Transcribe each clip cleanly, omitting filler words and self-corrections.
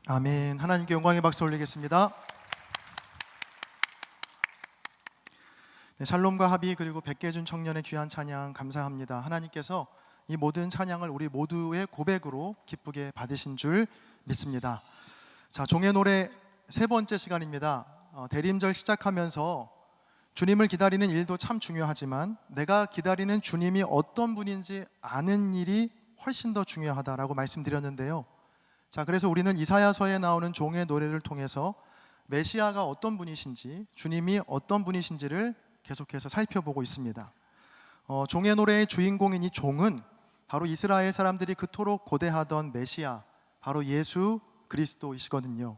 아멘. 하나님께 영광의 박수 올리겠습니다. 네, 샬롬과 합의 그리고 백계준 청년의 귀한 찬양 감사합니다. 하나님께서 이 모든 찬양을 우리 모두의 고백으로 기쁘게 받으신 줄 믿습니다. 자, 종의 노래 세 번째 시간입니다. 대림절 시작하면서 주님을 기다리는 일도 참 중요하지만 내가 기다리는 주님이 어떤 분인지 아는 일이 훨씬 더 중요하다라고 말씀드렸는데요. 자, 그래서 우리는 이사야서에 나오는 종의 노래를 통해서 메시아가 어떤 분이신지, 주님이 어떤 분이신지를 계속해서 살펴보고 있습니다. 종의 노래의 주인공인 이 종은 바로 이스라엘 사람들이 그토록 고대하던 메시아, 바로 예수 그리스도이시거든요.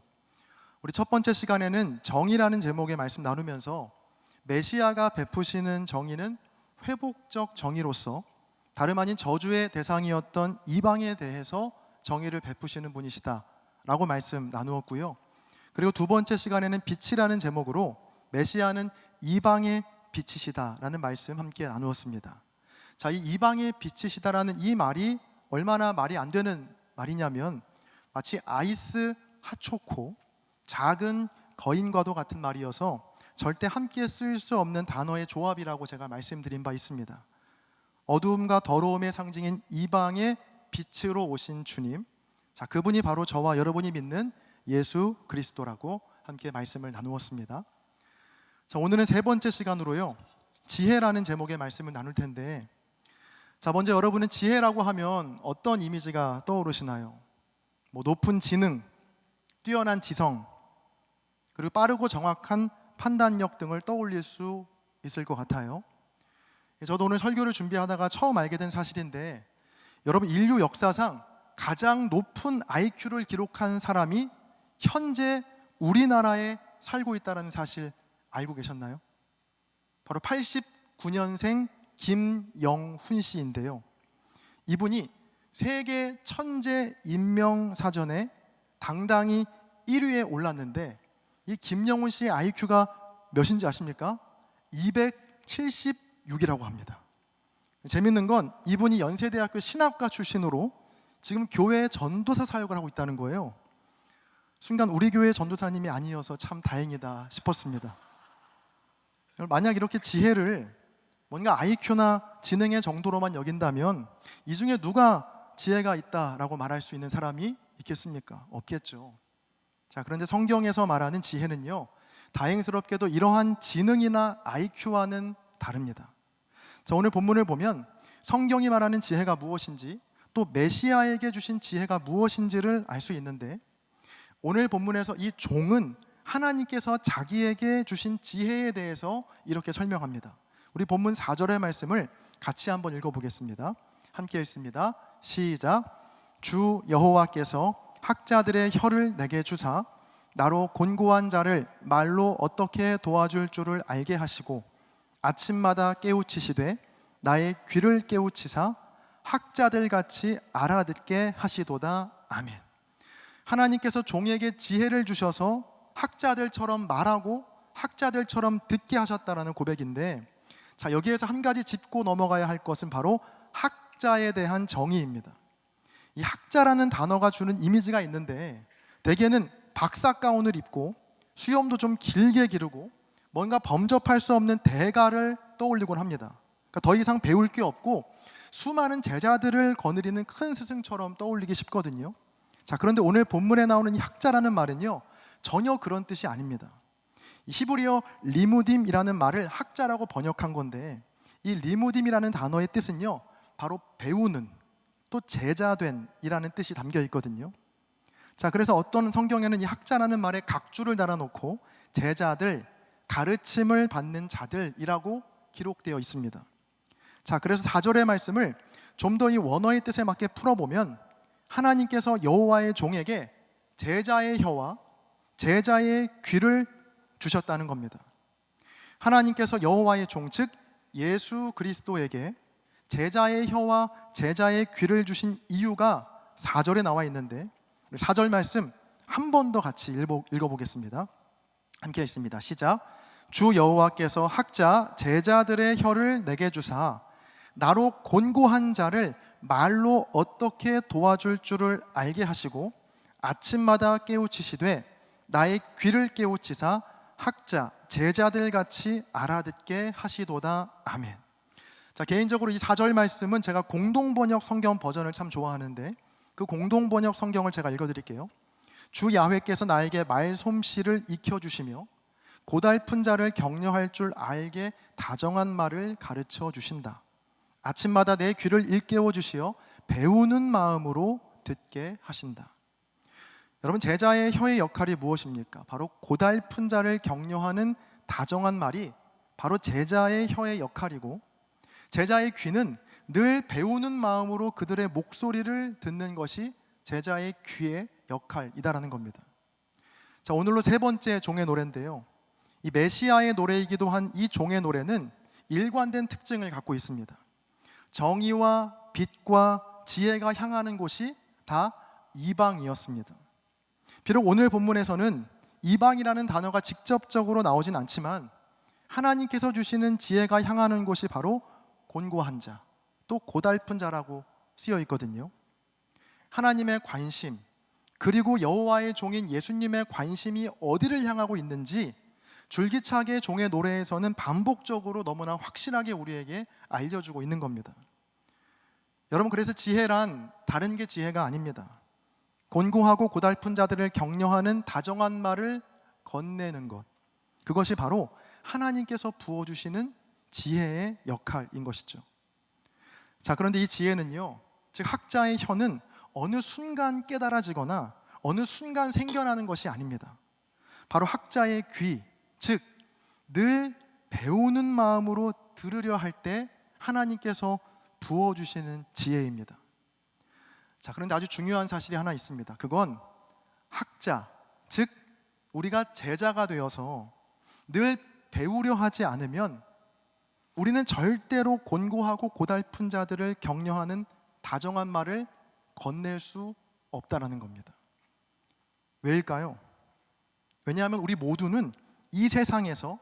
우리 첫 번째 시간에는 정의라는 제목의 말씀 나누면서 메시아가 베푸시는 정의는 회복적 정의로서 다름 아닌 저주의 대상이었던 이방에 대해서 정의를 베푸시는 분이시다 라고 말씀 나누었고요. 그리고 두 번째 시간에는 빛이라는 제목으로 메시아는 이방의 빛이시다 라는 말씀 함께 나누었습니다. 자, 이 이방의 빛이시다라는 이 말이 얼마나 말이 안 되는 말이냐면 마치 아이스 핫초코, 작은 거인과도 같은 말이어서 절대 함께 쓸 수 없는 단어의 조합이라고 제가 말씀드린 바 있습니다. 어두움과 더러움의 상징인 이방의 빛으로 오신 주님, 자, 그분이 바로 저와 여러분이 믿는 예수 그리스도라고 함께 말씀을 나누었습니다. 자, 오늘은 세 번째 시간으로요, 지혜라는 제목의 말씀을 나눌 텐데, 자, 먼저 여러분은 지혜라고 하면 어떤 이미지가 떠오르시나요? 높은 지능, 뛰어난 지성, 그리고 빠르고 정확한 판단력 등을 떠올릴 수 있을 것 같아요. 저도 오늘 설교를 준비하다가 처음 알게 된 사실인데, 여러분, 인류 역사상 가장 높은 IQ를 기록한 사람이 현재 우리나라에 살고 있다는 사실 알고 계셨나요? 바로 89년생 김영훈 씨인데요. 이분이 세계 천재 인명사전에 당당히 1위에 올랐는데 이 김영훈 씨의 IQ가 몇인지 아십니까? 276이라고 합니다. 재밌는 건 이분이 연세대학교 신학과 출신으로 지금 교회 전도사 사역을 하고 있다는 거예요. 순간 우리 교회 전도사님이 아니어서 참 다행이다 싶었습니다. 만약 이렇게 지혜를 뭔가 IQ나 지능의 정도로만 여긴다면 이 중에 누가 지혜가 있다라고 말할 수 있는 사람이 있겠습니까? 없겠죠. 자, 그런데 성경에서 말하는 지혜는요, 다행스럽게도 이러한 지능이나 IQ와는 다릅니다. 자, 오늘 본문을 보면 성경이 말하는 지혜가 무엇인지, 또 메시아에게 주신 지혜가 무엇인지를 알 수 있는데, 오늘 본문에서 이 종은 하나님께서 자기에게 주신 지혜에 대해서 이렇게 설명합니다. 우리 본문 4절의 말씀을 같이 한번 읽어보겠습니다. 함께 읽습니다. 시작. 주 여호와께서 학자들의 혀를 내게 주사 나로 곤고한 자를 말로 어떻게 도와줄 줄을 알게 하시고 아침마다 깨우치시되 나의 귀를 깨우치사 학자들 같이 알아듣게 하시도다. 아멘. 하나님께서 종에게 지혜를 주셔서 학자들처럼 말하고 학자들처럼 듣게 하셨다라는 고백인데, 자, 여기에서 한 가지 짚고 넘어가야 할 것은 바로 학자에 대한 정의입니다. 이 학자라는 단어가 주는 이미지가 있는데, 대개는 박사 가운을 입고 수염도 좀 길게 기르고 뭔가 범접할 수 없는 대가를 떠올리곤 합니다. 그러니까 더 이상 배울 게 없고 수많은 제자들을 거느리는 큰 스승처럼 떠올리기 쉽거든요. 자, 그런데 오늘 본문에 나오는 이 학자라는 말은요, 전혀 그런 뜻이 아닙니다. 이 히브리어 리무딤이라는 말을 학자라고 번역한 건데, 이 리무딤이라는 단어의 뜻은요, 바로 배우는, 또 제자된 이라는 뜻이 담겨 있거든요. 자, 그래서 어떤 성경에는 이 학자라는 말에 각주를 달아놓고 제자들, 가르침을 받는 자들이라고 기록되어 있습니다. 자, 그래서 4절의 말씀을 좀 더 이 원어의 뜻에 맞게 풀어보면 하나님께서 여호와의 종에게 제자의 혀와 제자의 귀를 주셨다는 겁니다. 하나님께서 여호와의 종, 즉 예수 그리스도에게 제자의 혀와 제자의 귀를 주신 이유가 4절에 나와 있는데, 4절 말씀 한 번 더 같이 읽어보겠습니다. 함께 읽습니다. 시작. 주 여호와께서 학자 제자들의 혀를 내게 주사 나로 곤고한 자를 말로 어떻게 도와줄 줄을 알게 하시고 아침마다 깨우치시되 나의 귀를 깨우치사 학자 제자들 같이 알아듣게 하시도다. 아멘. 자, 개인적으로 이 4절 말씀은 제가 공동번역 성경 버전을 참 좋아하는데 그 공동번역 성경을 제가 읽어드릴게요. 주 야훼께서 나에게 말솜씨를 익혀주시며 고달픈 자를 격려할 줄 알게 다정한 말을 가르쳐 주신다. 아침마다 내 귀를 일깨워 주시어 배우는 마음으로 듣게 하신다. 여러분, 제자의 혀의 역할이 무엇입니까? 바로 고달픈 자를 격려하는 다정한 말이 바로 제자의 혀의 역할이고, 제자의 귀는 늘 배우는 마음으로 그들의 목소리를 듣는 것이 제자의 귀의 역할이다라는 겁니다. 자, 오늘로 세 번째 종의 노래인데요, 이 메시아의 노래이기도 한 이 종의 노래는 일관된 특징을 갖고 있습니다. 정의와 빛과 지혜가 향하는 곳이 다 이방이었습니다. 비록 오늘 본문에서는 이방이라는 단어가 직접적으로 나오진 않지만 하나님께서 주시는 지혜가 향하는 곳이 바로 곤고한 자, 또 고달픈 자라고 쓰여 있거든요. 하나님의 관심, 그리고 여호와의 종인 예수님의 관심이 어디를 향하고 있는지 줄기차게 종의 노래에서는 반복적으로 너무나 확실하게 우리에게 알려주고 있는 겁니다. 여러분, 그래서 지혜란 다른 게 지혜가 아닙니다. 곤고하고 고달픈 자들을 격려하는 다정한 말을 건네는 것, 그것이 바로 하나님께서 부어주시는 지혜의 역할인 것이죠. 자, 그런데 이 지혜는요, 즉 학자의 혀는 어느 순간 깨달아지거나 어느 순간 생겨나는 것이 아닙니다. 바로 학자의 귀, 즉 늘 배우는 마음으로 들으려 할 때 하나님께서 부어주시는 지혜입니다. 자, 그런데 아주 중요한 사실이 하나 있습니다. 그건 학자, 즉 우리가 제자가 되어서 늘 배우려 하지 않으면 우리는 절대로 곤고하고 고달픈 자들을 격려하는 다정한 말을 건넬 수 없다라는 겁니다. 왜일까요? 왜냐하면 우리 모두는 이 세상에서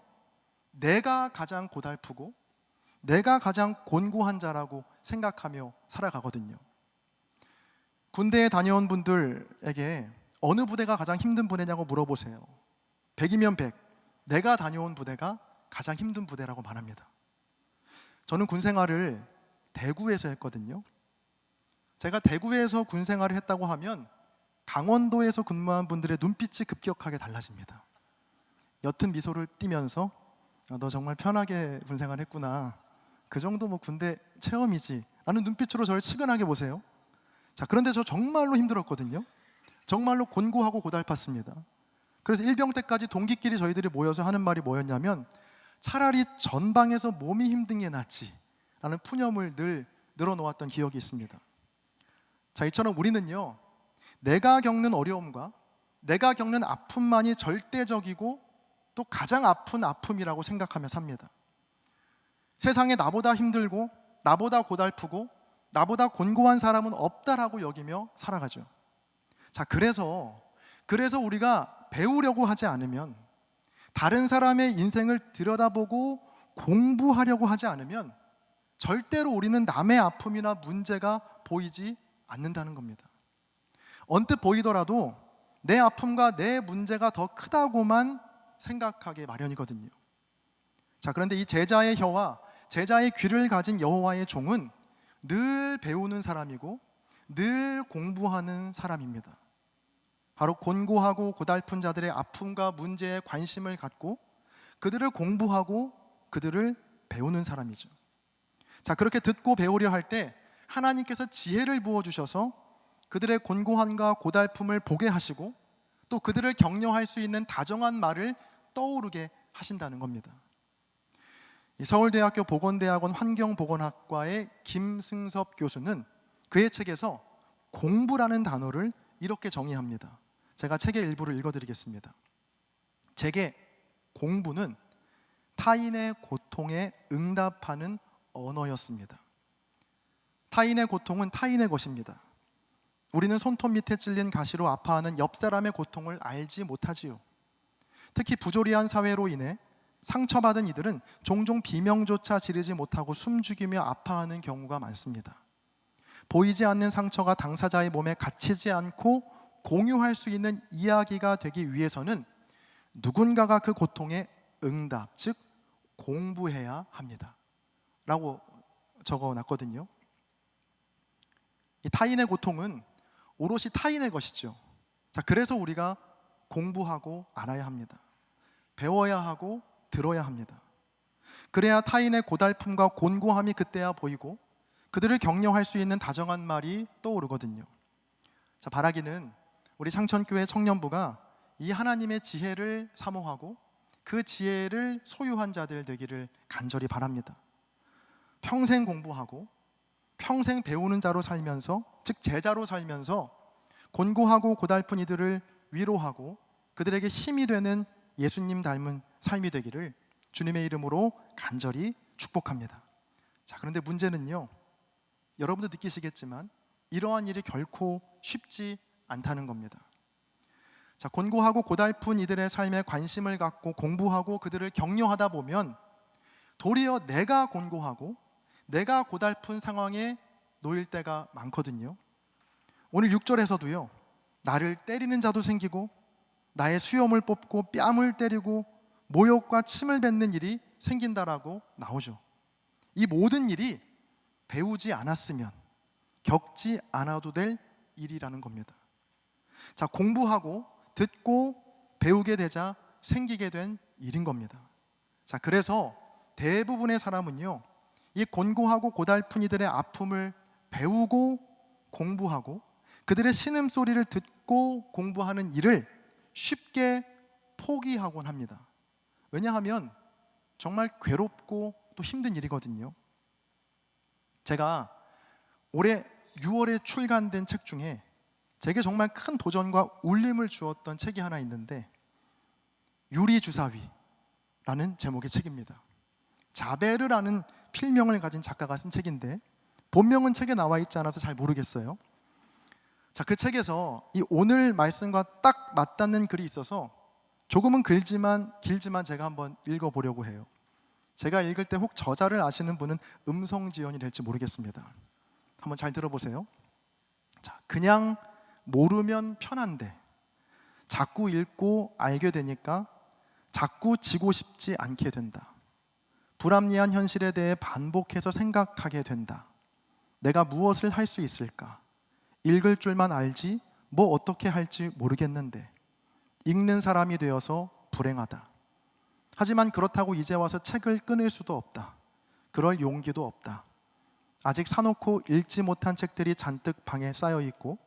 내가 가장 고달프고 내가 가장 곤고한 자라고 생각하며 살아가거든요. 군대에 다녀온 분들에게 어느 부대가 가장 힘든 부대냐고 물어보세요. 100이면 100, 내가 다녀온 부대가 가장 힘든 부대라고 말합니다. 저는 군 생활을 대구에서 했거든요. 제가 대구에서 군 생활을 했다고 하면 강원도에서 근무한 분들의 눈빛이 급격하게 달라집니다. 옅은 미소를 띠면서 너 정말 편하게 군 생활했구나, 그 정도 뭐 군대 체험이지 라는 눈빛으로 저를 측은하게 보세요. 자, 그런데 저 정말로 힘들었거든요. 정말로 곤고하고 고달팠습니다. 그래서 일병 때까지 동기끼리 저희들이 모여서 하는 말이 뭐였냐면 차라리 전방에서 몸이 힘든 게 낫지 라는 푸념을 늘 늘어놓았던 기억이 있습니다. 자, 이처럼 우리는요, 내가 겪는 어려움과 내가 겪는 아픔만이 절대적이고 또 가장 아픈 아픔이라고 생각하며 삽니다. 세상에 나보다 힘들고 나보다 고달프고 나보다 곤고한 사람은 없다라고 여기며 살아가죠. 자, 그래서 우리가 배우려고 하지 않으면, 다른 사람의 인생을 들여다보고 공부하려고 하지 않으면 절대로 우리는 남의 아픔이나 문제가 보이지 않는다는 겁니다. 언뜻 보이더라도 내 아픔과 내 문제가 더 크다고만 생각하게 마련이거든요. 자, 그런데 이 제자의 혀와 제자의 귀를 가진 여호와의 종은 늘 배우는 사람이고 늘 공부하는 사람입니다. 바로 곤고하고 고달픈 자들의 아픔과 문제에 관심을 갖고 그들을 공부하고 그들을 배우는 사람이죠. 자, 그렇게 듣고 배우려 할 때 하나님께서 지혜를 부어주셔서 그들의 곤고함과 고달픔을 보게 하시고 또 그들을 격려할 수 있는 다정한 말을 떠오르게 하신다는 겁니다. 이 서울대학교 보건대학원 환경보건학과의 김승섭 교수는 그의 책에서 공부라는 단어를 이렇게 정의합니다. 제가 책의 일부를 읽어드리겠습니다. 제게 공부는 타인의 고통에 응답하는 언어였습니다. 타인의 고통은 타인의 것입니다. 우리는 손톱 밑에 찔린 가시로 아파하는 옆 사람의 고통을 알지 못하지요. 특히 부조리한 사회로 인해 상처받은 이들은 종종 비명조차 지르지 못하고 숨죽이며 아파하는 경우가 많습니다. 보이지 않는 상처가 당사자의 몸에 갇히지 않고 공유할 수 있는 이야기가 되기 위해서는 누군가가 그 고통에 응답, 즉 공부해야 합니다 라고 적어놨거든요. 이 타인의 고통은 오롯이 타인의 것이죠. 자, 그래서 우리가 공부하고 알아야 합니다. 배워야 하고 들어야 합니다. 그래야 타인의 고달픔과 곤고함이 그때야 보이고 그들을 격려할 수 있는 다정한 말이 떠오르거든요. 자, 바라기는 우리 창천교회 청년부가 이 하나님의 지혜를 사모하고 그 지혜를 소유한 자들 되기를 간절히 바랍니다. 평생 공부하고 평생 배우는 자로 살면서, 즉 제자로 살면서 곤고하고 고달픈 이들을 위로하고 그들에게 힘이 되는 예수님 닮은 삶이 되기를 주님의 이름으로 간절히 축복합니다. 자, 그런데 문제는요, 여러분도 느끼시겠지만 이러한 일이 결코 쉽지 않다는 겁니다. 자, 곤고하고 고달픈 이들의 삶에 관심을 갖고 공부하고 그들을 격려하다 보면 도리어 내가 곤고하고 내가 고달픈 상황에 놓일 때가 많거든요. 오늘 6절에서도요, 나를 때리는 자도 생기고 나의 수염을 뽑고 뺨을 때리고 모욕과 침을 뱉는 일이 생긴다라고 나오죠. 이 모든 일이 배우지 않았으면 겪지 않아도 될 일이라는 겁니다. 자, 공부하고 듣고 배우게 되자 생기게 된 일인 겁니다. 자, 그래서 대부분의 사람은요, 이 곤고하고 고달픈 이들의 아픔을 배우고 공부하고 그들의 신음소리를 듣고 공부하는 일을 쉽게 포기하곤 합니다. 왜냐하면 정말 괴롭고 또 힘든 일이거든요. 제가 올해 6월에 출간된 책 중에 제게 정말 큰 도전과 울림을 주었던 책이 하나 있는데 유리주사위라는 제목의 책입니다. 자베르라는 필명을 가진 작가가 쓴 책인데 본명은 책에 나와 있지 않아서 잘 모르겠어요. 자, 그 책에서 이 오늘 말씀과 딱 맞닿는 글이 있어서 조금은 길지만 제가 한번 읽어보려고 해요. 제가 읽을 때 혹 저자를 아시는 분은 음성지연이 될지 모르겠습니다. 한번 잘 들어보세요. 자, 그냥 모르면 편한데 자꾸 읽고 알게 되니까 자꾸 지고 싶지 않게 된다. 불합리한 현실에 대해 반복해서 생각하게 된다. 내가 무엇을 할 수 있을까? 읽을 줄만 알지 뭐 어떻게 할지 모르겠는데 읽는 사람이 되어서 불행하다. 하지만 그렇다고 이제 와서 책을 끊을 수도 없다. 그럴 용기도 없다. 아직 사놓고 읽지 못한 책들이 잔뜩 방에 쌓여 있고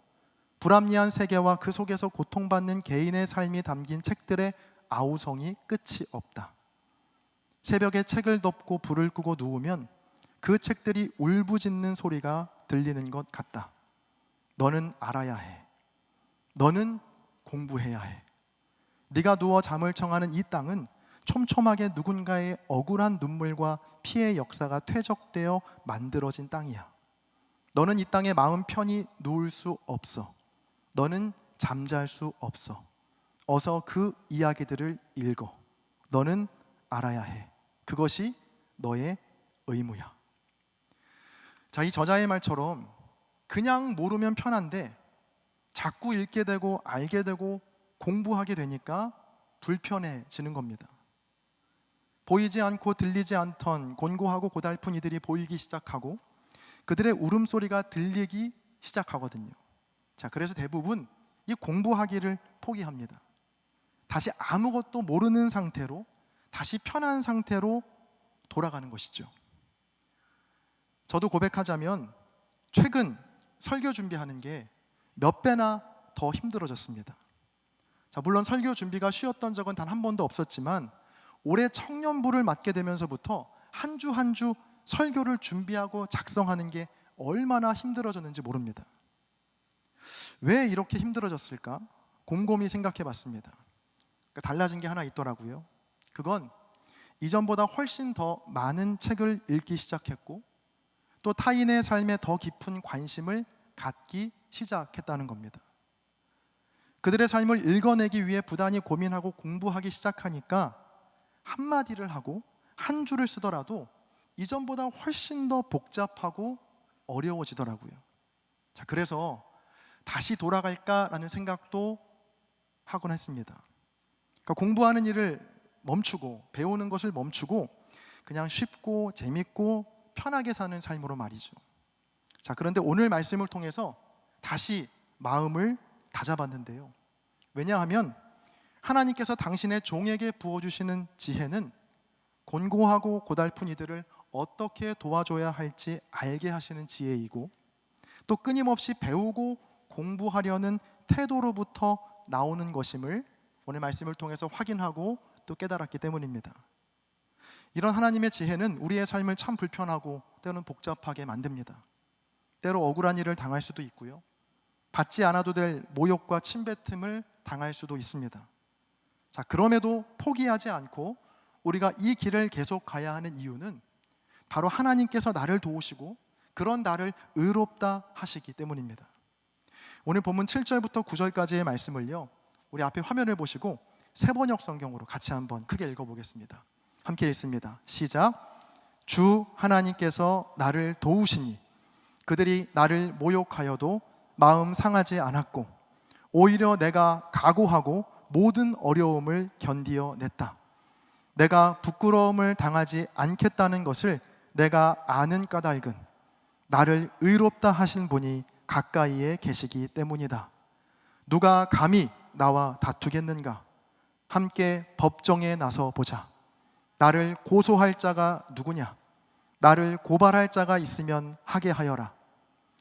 불합리한 세계와 그 속에서 고통받는 개인의 삶이 담긴 책들의 아우성이 끝이 없다. 새벽에 책을 덮고 불을 끄고 누우면 그 책들이 울부짖는 소리가 들리는 것 같다. 너는 알아야 해. 너는 공부해야 해. 네가 누워 잠을 청하는 이 땅은 촘촘하게 누군가의 억울한 눈물과 피해 역사가 퇴적되어 만들어진 땅이야. 너는 이 땅에 마음 편히 누울 수 없어. 너는 잠잘 수 없어. 어서 그 이야기들을 읽어. 너는 알아야 해. 그것이 너의 의무야. 자, 이 저자의 말처럼 그냥 모르면 편한데 자꾸 읽게 되고 알게 되고 공부하게 되니까 불편해지는 겁니다. 보이지 않고 들리지 않던 곤고하고 고달픈 이들이 보이기 시작하고 그들의 울음소리가 들리기 시작하거든요. 자, 그래서 대부분 이 공부하기를 포기합니다. 다시 아무것도 모르는 상태로, 다시 편한 상태로 돌아가는 것이죠. 저도 고백하자면 최근 설교 준비하는 게 몇 배나 더 힘들어졌습니다. 자, 물론 설교 준비가 쉬웠던 적은 단 한 번도 없었지만 올해 청년부를 맡게 되면서부터 한 주 한 주 설교를 준비하고 작성하는 게 얼마나 힘들어졌는지 모릅니다. 왜 이렇게 힘들어졌을까? 곰곰이 생각해 봤습니다. 그러니까 달라진 게 하나 있더라고요. 그건 이전보다 훨씬 더 많은 책을 읽기 시작했고 또 타인의 삶에 더 깊은 관심을 갖기 시작했다는 겁니다. 그들의 삶을 읽어내기 위해 부단히 고민하고 공부하기 시작하니까 한마디를 하고 한 줄을 쓰더라도 이전보다 훨씬 더 복잡하고 어려워지더라고요. 자, 그래서 다시 돌아갈까라는 생각도 하곤 했습니다. 그러니까 공부하는 일을 멈추고 배우는 것을 멈추고 그냥 쉽고 재밌고 편하게 사는 삶으로 말이죠. 자, 그런데 오늘 말씀을 통해서 다시 마음을 다잡았는데요. 왜냐하면 하나님께서 당신의 종에게 부어주시는 지혜는 곤고하고 고달픈 이들을 어떻게 도와줘야 할지 알게 하시는 지혜이고, 또 끊임없이 배우고 공부하려는 태도로부터 나오는 것임을 오늘 말씀을 통해서 확인하고 또 깨달았기 때문입니다. 이런 하나님의 지혜는 우리의 삶을 참 불편하고 때로는 복잡하게 만듭니다. 때로 억울한 일을 당할 수도 있고요, 받지 않아도 될 모욕과 침뱉음을 당할 수도 있습니다. 자, 그럼에도 포기하지 않고 우리가 이 길을 계속 가야 하는 이유는 바로 하나님께서 나를 도우시고 그런 나를 의롭다 하시기 때문입니다. 오늘 본문 7절부터 9절까지의 말씀을요, 우리 앞에 화면을 보시고 세번역 성경으로 같이 한번 크게 읽어보겠습니다. 함께 읽습니다. 시작. 주 하나님께서 나를 도우시니 그들이 나를 모욕하여도 마음 상하지 않았고 오히려 내가 각오하고 모든 어려움을 견디어 냈다. 내가 부끄러움을 당하지 않겠다는 것을 내가 아는 까닭은 나를 의롭다 하신 분이 가까이에 계시기 때문이다. 누가 감히 나와 다투겠는가? 함께 법정에 나서 보자. 나를 고소할 자가 누구냐? 나를 고발할 자가 있으면 하게 하여라.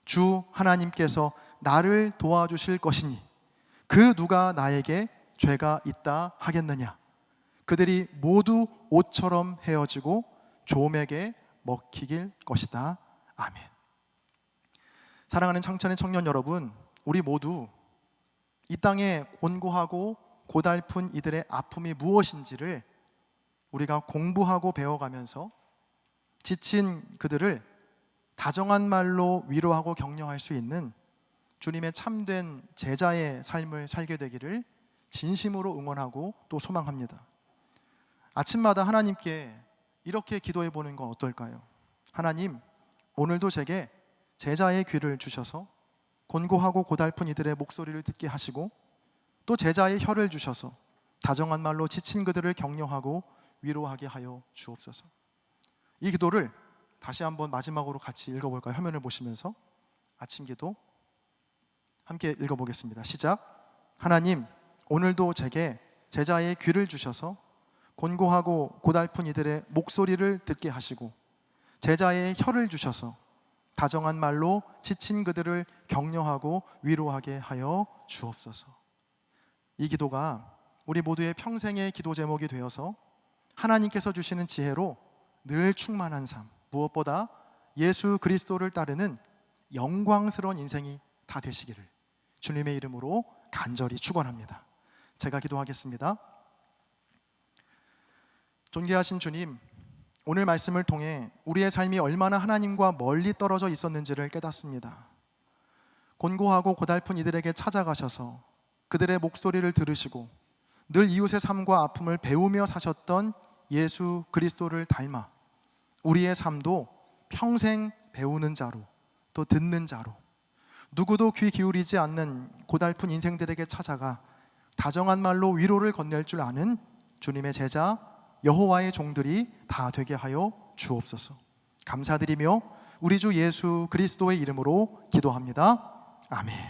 주 하나님께서 나를 도와주실 것이니 그 누가 나에게 죄가 있다 하겠느냐? 그들이 모두 옷처럼 헤어지고 좀에게 먹히길 것이다. 아멘. 사랑하는 창천의 청년 여러분, 우리 모두 이 땅에 곤고하고 고달픈 이들의 아픔이 무엇인지를 우리가 공부하고 배워가면서 지친 그들을 다정한 말로 위로하고 격려할 수 있는 주님의 참된 제자의 삶을 살게 되기를 진심으로 응원하고 또 소망합니다. 아침마다 하나님께 이렇게 기도해 보는 건 어떨까요? 하나님, 오늘도 제게 제자의 귀를 주셔서 곤고하고 고달픈 이들의 목소리를 듣게 하시고 또 제자의 혀를 주셔서 다정한 말로 지친 그들을 격려하고 위로하게 하여 주옵소서. 이 기도를 다시 한번 마지막으로 같이 읽어볼까요? 화면을 보시면서 아침 기도 함께 읽어보겠습니다. 시작. 하나님, 오늘도 제게 제자의 귀를 주셔서 곤고하고 고달픈 이들의 목소리를 듣게 하시고 제자의 혀를 주셔서 다정한 말로 지친 그들을 격려하고 위로하게 하여 주옵소서. 이 기도가 우리 모두의 평생의 기도 제목이 되어서 하나님께서 주시는 지혜로 늘 충만한 삶, 무엇보다 예수 그리스도를 따르는 영광스러운 인생이 다 되시기를 주님의 이름으로 간절히 축원합니다. 제가 기도하겠습니다. 존귀하신 주님, 오늘 말씀을 통해 우리의 삶이 얼마나 하나님과 멀리 떨어져 있었는지를 깨닫습니다. 곤고하고 고달픈 이들에게 찾아가셔서 그들의 목소리를 들으시고 늘 이웃의 삶과 아픔을 배우며 사셨던 예수 그리스도를 닮아 우리의 삶도 평생 배우는 자로 또 듣는 자로 누구도 귀 기울이지 않는 고달픈 인생들에게 찾아가 다정한 말로 위로를 건넬 줄 아는 주님의 제자 여호와의 종들이 다 되게 하여 주옵소서. 감사드리며 우리 주 예수 그리스도의 이름으로 기도합니다. 아멘.